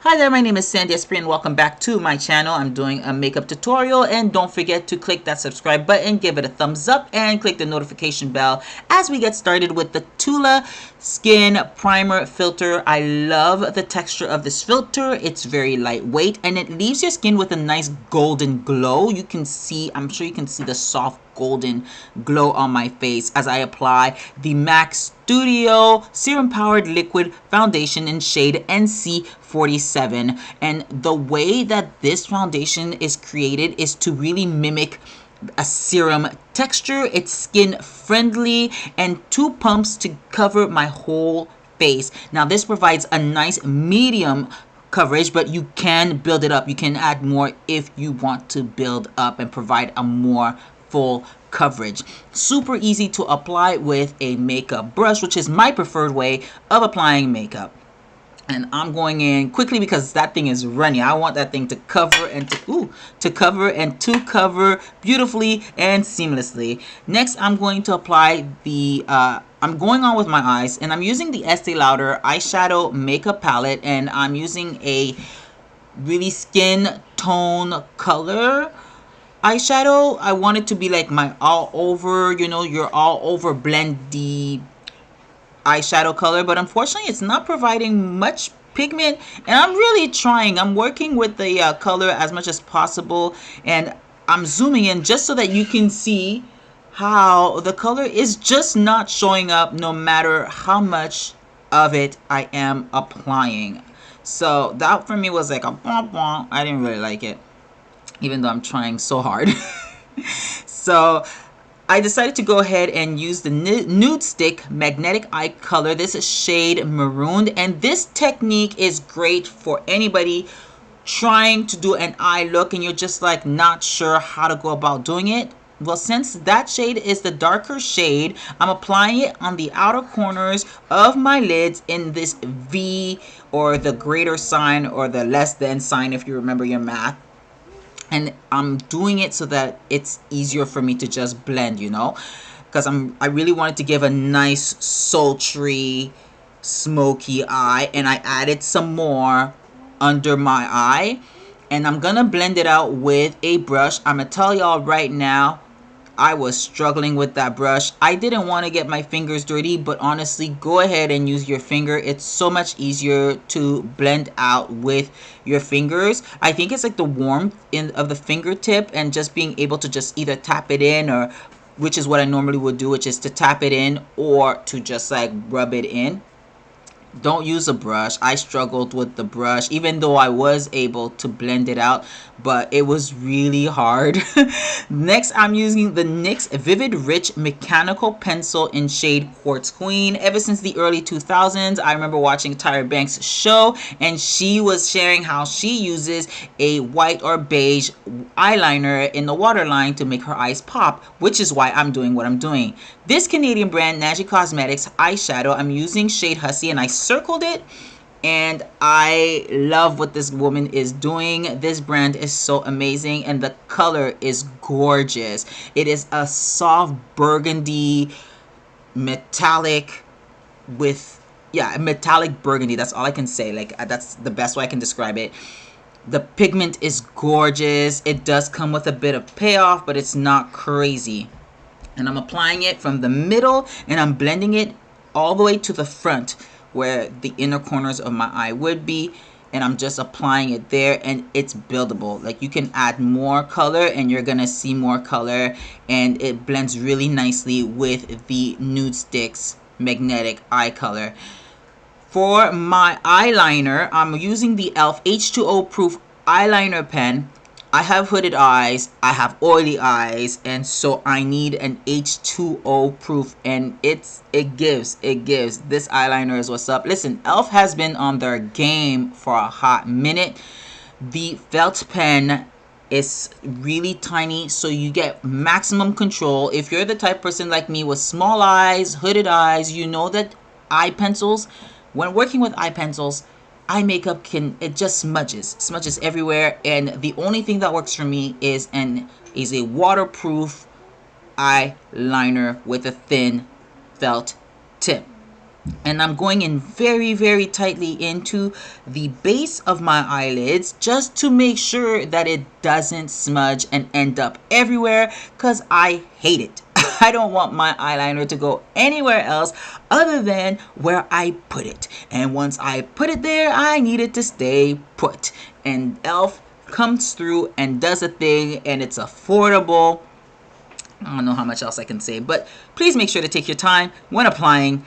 Hi there, my name is Sandy Esprit and welcome back to my channel. I'm doing a makeup tutorial, and don't forget to click that subscribe button, give it a thumbs up, and click the notification bell as we get started with the Tula Skin Primer Filter. I love the texture of this filter. It's very lightweight and it leaves your skin with a nice golden glow. You can see, I'm sure you can see the soft golden glow on my face as I apply the MAC Studio Serum-Powered Liquid Foundation in shade NC47. And the way that this foundation is created is to really mimic a serum texture. It's skin friendly and 2 pumps to cover my whole face. Now this provides a nice medium coverage, but you can build it up. You can add more if you want to build up and provide a more full coverage. Super easy to apply with a makeup brush, which is my preferred way of applying makeup. And I'm going in quickly because that thing is runny. I want that thing to cover and to cover beautifully and seamlessly. Next, I'm going to apply the I'm going on with my eyes, and I'm using the Estee Lauder eyeshadow makeup palette, and I'm using a really skin tone color eyeshadow. I want it to be like my all over, you know, your all over blendy eyeshadow color, but unfortunately it's not providing much pigment, and I'm really trying. I'm working with the color as much as possible, and I'm zooming in just so that you can see how the color is just not showing up no matter how much of it I am applying. So that for me was like a blah blah. I didn't really like it, even though I'm trying so hard. So I decided to go ahead and use the Nude Stick Magnetic Eye Color. This is shade Maroon'd, and this technique is great for anybody trying to do an eye look and you're just like not sure how to go about doing it. Well, since that shade is the darker shade, I'm applying it on the outer corners of my lids in this V, or the greater sign, or the less than sign if you remember your math. And I'm doing it so that it's easier for me to just blend, you know, because I really wanted to give a nice sultry smoky eye, and I added some more under my eye, and I'm gonna blend it out with a brush. I'm gonna tell y'all right now, I was struggling with that brush. I didn't want to get my fingers dirty, but honestly, go ahead and use your finger. It's so much easier to blend out with your fingers. I think it's like the warmth of the fingertip and just being able to just either tap it in, or which is what I normally would do, which is to tap it in or to just like rub it in. Don't use a brush. I struggled with the brush, even though I was able to blend it out, but it was really hard. Next, I'm using the NYX Vivid Rich Mechanical Pencil in shade Quartz Queen. Ever since the early 2000s, I remember watching Tyra Banks' show, and she was sharing how she uses a white or beige eyeliner in the waterline to make her eyes pop, which is why I'm doing what I'm doing. This Canadian brand, Naji Cosmetics eyeshadow, I'm using shade Hussey, and I circled it, and I love what this woman is doing. This brand is so amazing, and the color is gorgeous. It is a soft burgundy metallic with, yeah, metallic burgundy. That's all I can say. Like, that's the best way I can describe it. The pigment is gorgeous. It does come with a bit of payoff, but it's not crazy. And I'm applying it from the middle, and I'm blending it all the way to the front where the inner corners of my eye would be, and I'm just applying it there, and it's buildable. Like, you can add more color and you're gonna see more color, and it blends really nicely with the Nude Sticks Magnetic Eye Color. For my eyeliner, I'm using the e.l.f. H2O Proof Eyeliner pen. I have hooded eyes, I have oily eyes, and so I need an H2O proof, and it gives. This eyeliner is what's up. Listen, e.l.f. has been on their game for a hot minute. The felt pen is really tiny, so you get maximum control. If you're the type of person like me with small eyes, hooded eyes, you know that eye pencils, when working with eye pencils, eye makeup it just smudges everywhere, and the only thing that works for me is a waterproof eyeliner with a thin felt tip. And I'm going in very, very tightly into the base of my eyelids just to make sure that it doesn't smudge and end up everywhere, because I hate it. I don't want my eyeliner to go anywhere else other than where I put it. And once I put it there, I need it to stay put. And e.l.f. comes through and does a thing, and it's affordable. I don't know how much else I can say, but please make sure to take your time when applying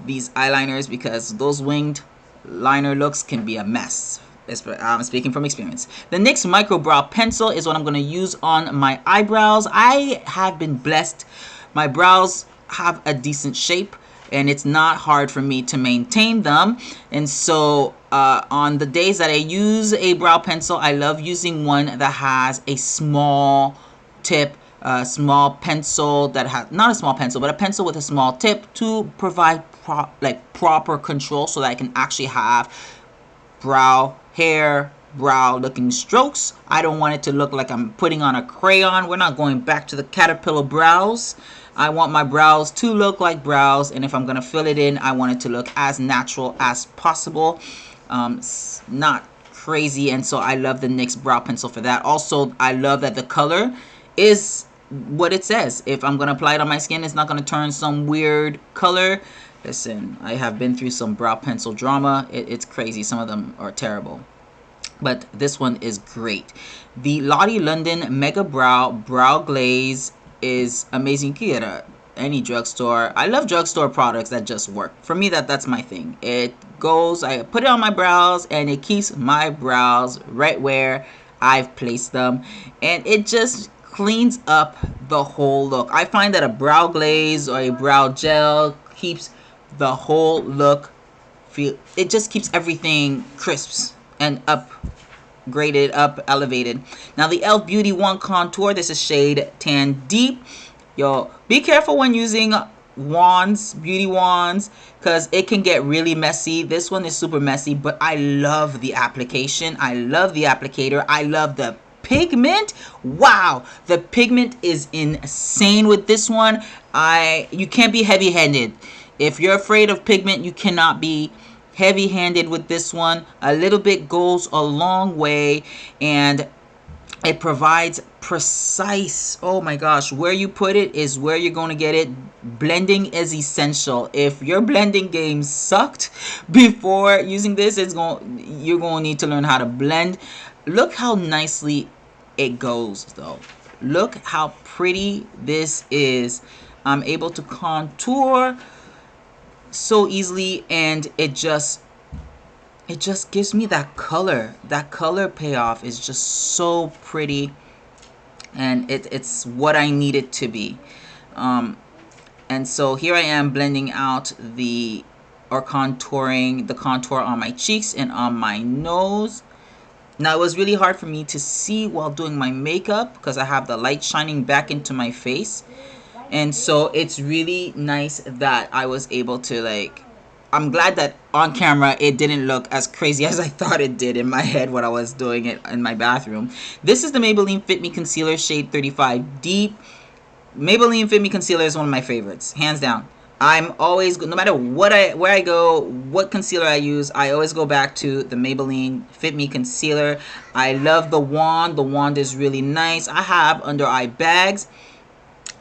these eyeliners, because those winged liner looks can be a mess. I'm speaking from experience. The NYX Micro Brow Pencil is what I'm going to use on my eyebrows. I have been blessed. My brows have a decent shape, and it's not hard for me to maintain them. And so on the days that I use a brow pencil, I love using one that has a small tip, a small pencil that has, not a small pencil, but a pencil with a small tip to provide proper control, so that I can actually have brow looking strokes. I don't want it to look like I'm putting on a crayon. We're not going back to the caterpillar brows. I want my brows to look like brows, and if I'm gonna fill it in, I want it to look as natural as possible, not crazy. And so I love the NYX brow pencil for that. Also, I love that the color is what it says. If I'm gonna apply it on my skin, it's not gonna turn some weird color. Listen, I have been through some brow pencil drama. It's crazy. Some of them are terrible, but this one is great. The Lottie London Mega Brow Glaze is amazing. You can get at any drugstore. I love drugstore products that just work. For me, that's my thing. It goes, I put it on my brows, and it keeps my brows right where I've placed them, and it just cleans up the whole look. I find that a brow glaze or a brow gel keeps the whole look it just keeps everything crisp and upgraded, elevated. Now the e.l.f. Beauty Wand Contour, this is shade Tan Deep. Yo, be careful when using wands, beauty wands, because it can get really messy. This one is super messy, but I love the application. I love the applicator. I love the pigment. Wow, the pigment is insane with this one. You can't be heavy-handed. If you're afraid of pigment, you cannot be heavy-handed with this one. A little bit goes a long way, and it provides precise, oh my gosh, where you put it is where you're going to get it. Blending is essential. If your blending game sucked before using this, you're going to need to learn how to blend. Look how nicely it goes, though. Look how pretty this is. I'm able to contour so easily, and it just gives me that color. That color payoff is just so pretty, and it's what I need it to be. And so here I am blending out contouring the contour on my cheeks and on my nose. Now, it was really hard for me to see while doing my makeup because I have the light shining back into my face. And so it's really nice that I was able to, I'm glad that on camera it didn't look as crazy as I thought it did in my head when I was doing it in my bathroom. This is the Maybelline Fit Me Concealer shade 35 Deep. Maybelline Fit Me Concealer is one of my favorites, hands down. I'm always, no matter where I go, what concealer I use, I always go back to the Maybelline Fit Me Concealer. I love the wand. The wand is really nice. I have under eye bags,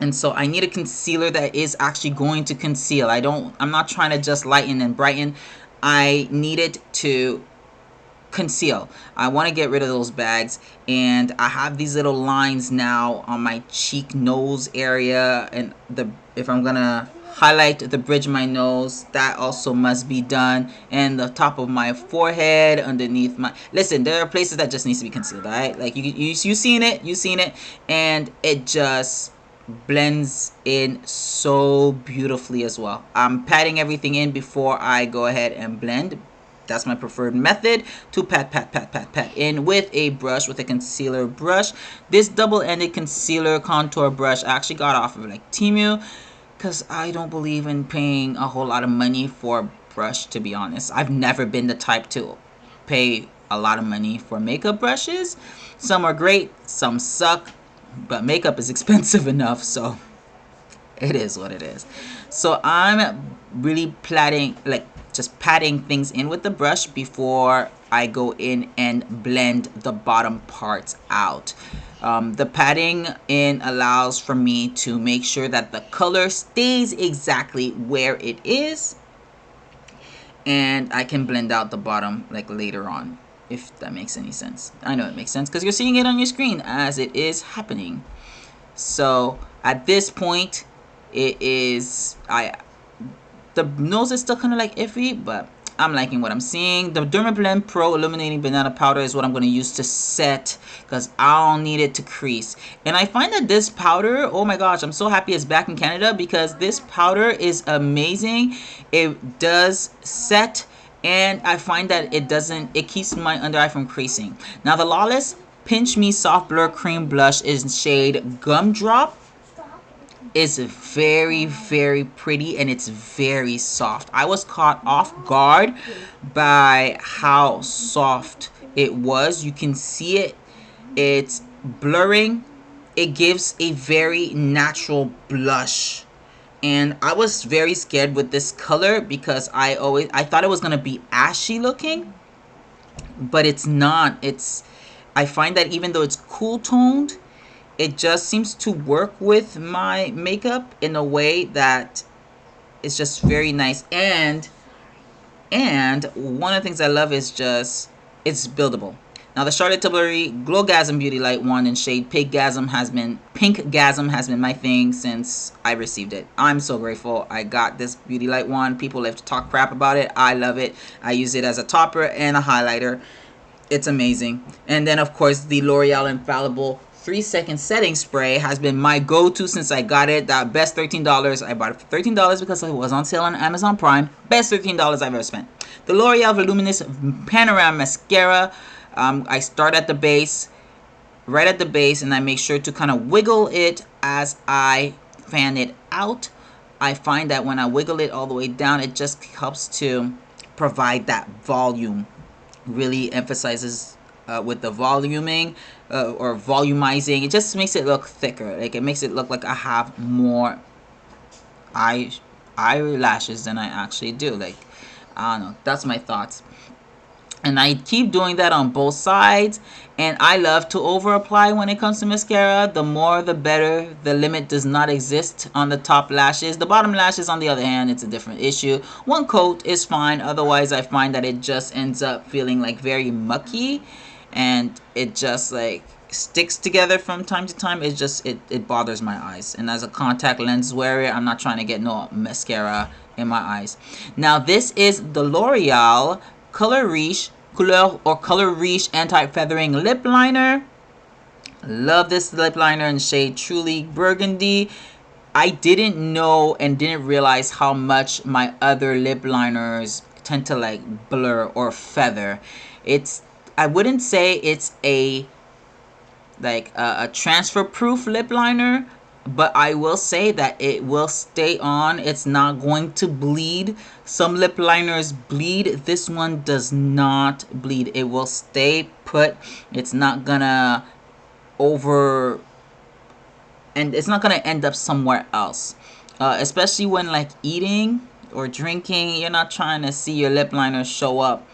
and so I need a concealer that is actually going to conceal. I'm not trying to just lighten and brighten. I need it to conceal. I want to get rid of those bags, and I have these little lines now on my cheek nose area, and if I'm gonna highlight the bridge of my nose, that also must be done, and the top of my forehead, underneath my, listen, there are places that just needs to be concealed. All right, like you seen it, and it just blends in so beautifully as well. I'm patting everything in before I go ahead and blend. That's my preferred method, to pat in with a brush, with a concealer brush. This double-ended concealer contour brush I actually got off of Temu, because I don't believe in paying a whole lot of money for a brush, to be honest. I've never been the type to pay a lot of money for makeup brushes. Some are great, some suck, but makeup is expensive enough, so It is what it is. So I'm really just patting things in with the brush before I go in and blend the bottom parts out. The patting in allows for me to make sure that the color stays exactly where it is, and I can blend out the bottom like later on, if that makes any sense. I know it makes sense because you're seeing it on your screen as it is happening. So at this point, the nose is still kind of like iffy, but I'm liking what I'm seeing. The Dermablend Pro Illuminating Banana Powder is what I'm going to use to set, because I don't need it to crease. And I find that this powder, oh my gosh, I'm so happy it's back in Canada, because this powder is amazing. It does set, and I find that it keeps my under eye from creasing. Now the Lawless Pinch Me Soft Blur Cream Blush is in shade Gumdrop. It's very, very pretty, and it's very soft. I was caught off guard by how soft it was. You can see it. It's blurring. It gives a very natural blush. And I was very scared with this color because I thought it was going to be ashy looking, but it's not. I find that even though it's cool toned, it just seems to work with my makeup in a way that is just very nice. And one of the things I love is just it's buildable. Now the Charlotte Tilbury Glowgasm Beauty Light Wand in shade Pinkgasm has been my thing since I received it. I'm so grateful I got this Beauty Light Wand. People love to talk crap about it. I love it. I use it as a topper and a highlighter. It's amazing. And then of course the L'Oreal Infallible 3-second setting spray has been my go-to since I got it. That best $13. I bought it for $13 because it was on sale on Amazon Prime. Best $13 I've ever spent. The L'Oreal Voluminous Panorama Mascara. I start at the base, right at the base, and I make sure to kind of wiggle it as I fan it out. I find that when I wiggle it all the way down, it just helps to provide that volume. Really emphasizes with the voluming or volumizing. It just makes it look thicker. Like, it makes it look like I have more eyelashes than I actually do. Like, I don't know. That's my thoughts. And I keep doing that on both sides. And I love to over apply when it comes to mascara. The more the better. The limit does not exist on the top lashes. The bottom lashes, on the other hand, it's a different issue. One coat is fine. Otherwise, I find that it just ends up feeling like very mucky, and it just like sticks together from time to time. It bothers my eyes. And as a contact lens wearer, I'm not trying to get no mascara in my eyes. Now this is the L'Oreal Color Riche Anti-Feathering Lip Liner. Love this lip liner in shade Truly Burgundy. I didn't know and didn't realize how much my other lip liners tend to like blur or feather. I wouldn't say it's a transfer proof lip liner, but I will say that it will stay on. It's not going to bleed. Some lip liners bleed. This one does not bleed. It will stay put. It's not gonna and it's not gonna end up somewhere else. Especially when like eating or drinking, you're not trying to see your lip liner show up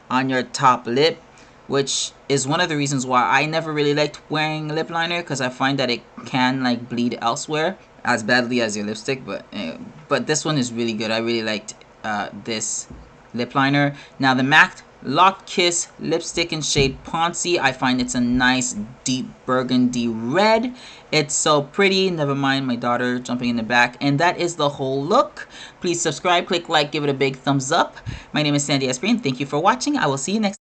on your top lip, which is one of the reasons why I never really liked wearing lip liner, because I find that it can like bleed elsewhere as badly as your lipstick. But this one is really good. I really liked this lip liner. Now the MAC Lock Kiss lipstick in shade Poncy. I find it's a nice deep burgundy red. It's so pretty. Never mind my daughter jumping in the back. And that is the whole look. Please subscribe, click like, give it a big thumbs up. My name is Sandy Esprit, and thank you for watching. I will see you next time.